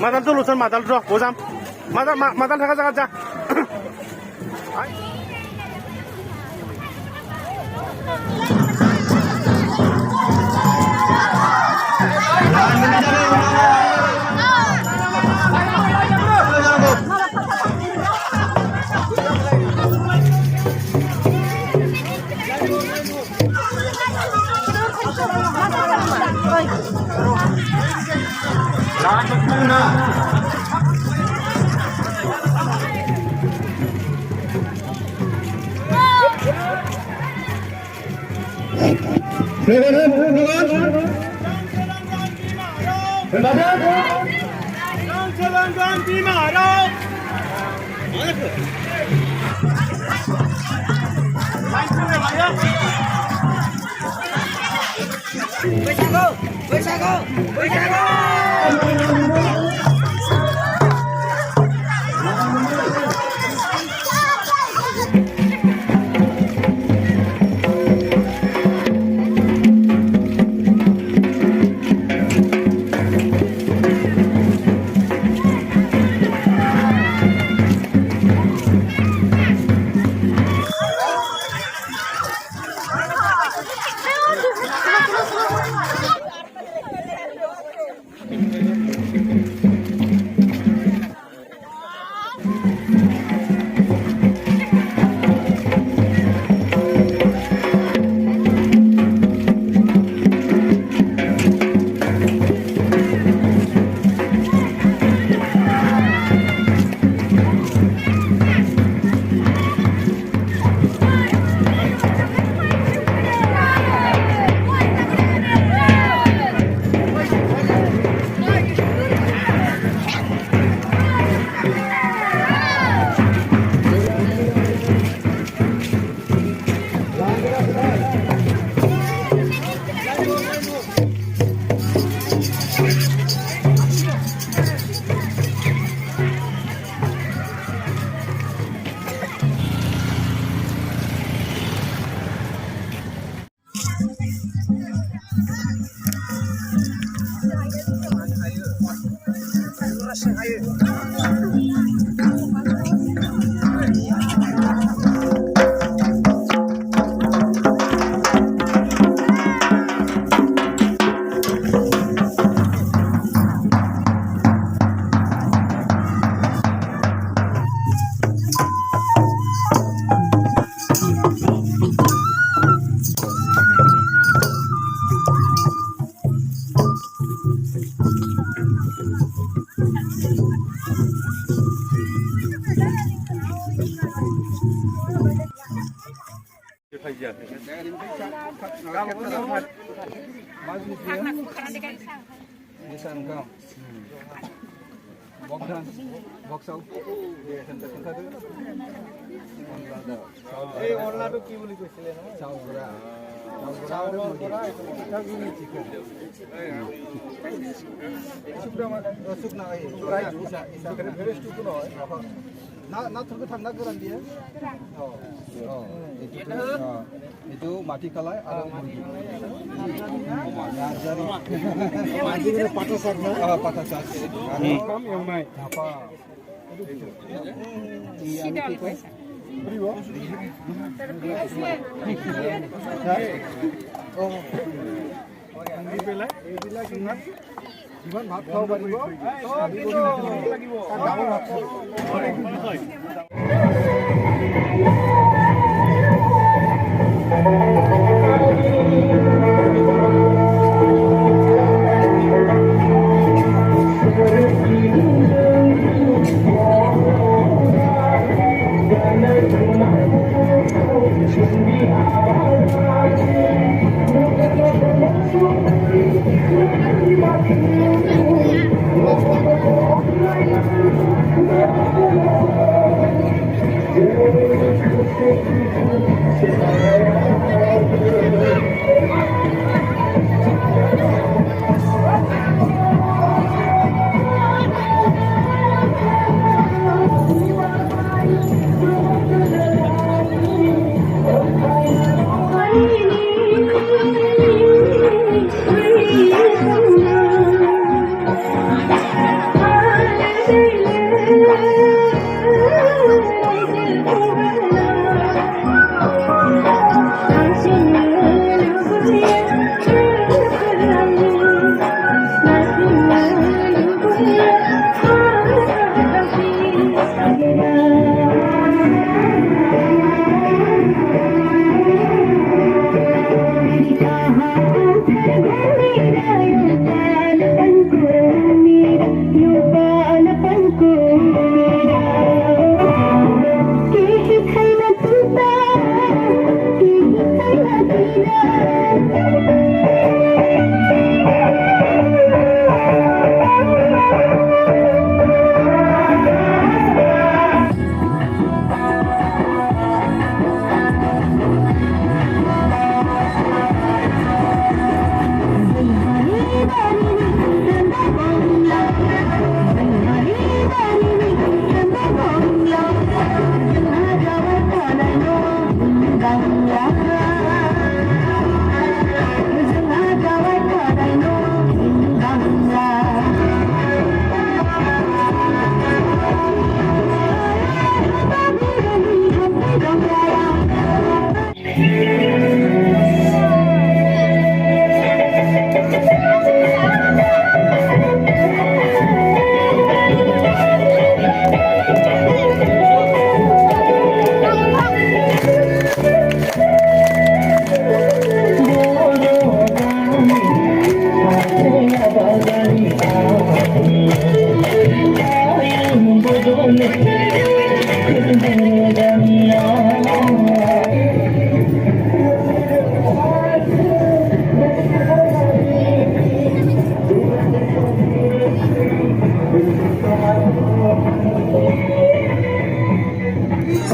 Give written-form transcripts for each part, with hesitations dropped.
মাদাল তো লুচন মাদাল র বোঝাম মাদাল থাকা জায়গা যা itu mati kalai ada patasan yang naik apa জীবন ভাত খাব পাৰিব ডাঙৰ ভাত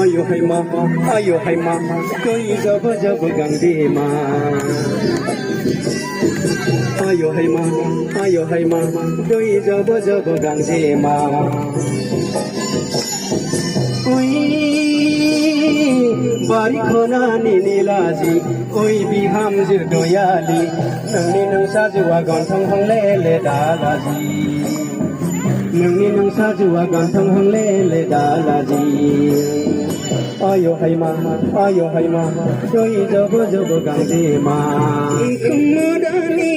Ayo hai mama, ayo hai mama, koi jab jab gangde ma. Ayo hai mama, koi jab jab gangde ma. Koi bari khona ni nilaji, koi biham jir doyali, nangni nang sajwa gonthang hang le le dalaji. Nangni nang sajwa gonthang hang le le dalaji. Ayo hai mama, doi jabo jabo gangde ma. Kemadani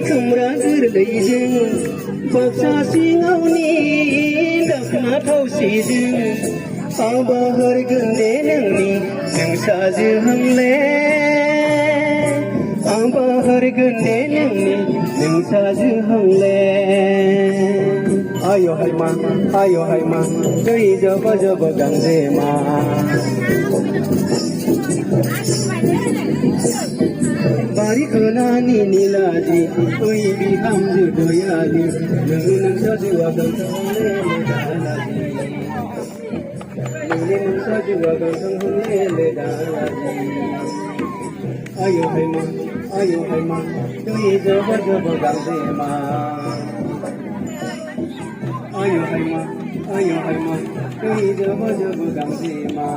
kemra gerleijeng, baksa singauni dakna tausijeng. Abahar gende nangni nang saje hamle. Abahar gende nangni nang saje hamle. Ayo hai mama, doi jabo jabo gangde ma. Bari khona ni nilaji, koi biham ju doyali, nang sajwa gangthang le dalaji. Nang sajwa gangthang le dalaji. Ayo hai mama, doi jabo jabo gangde ma. Ayo hai mama, doi jabo jabo gangde ma.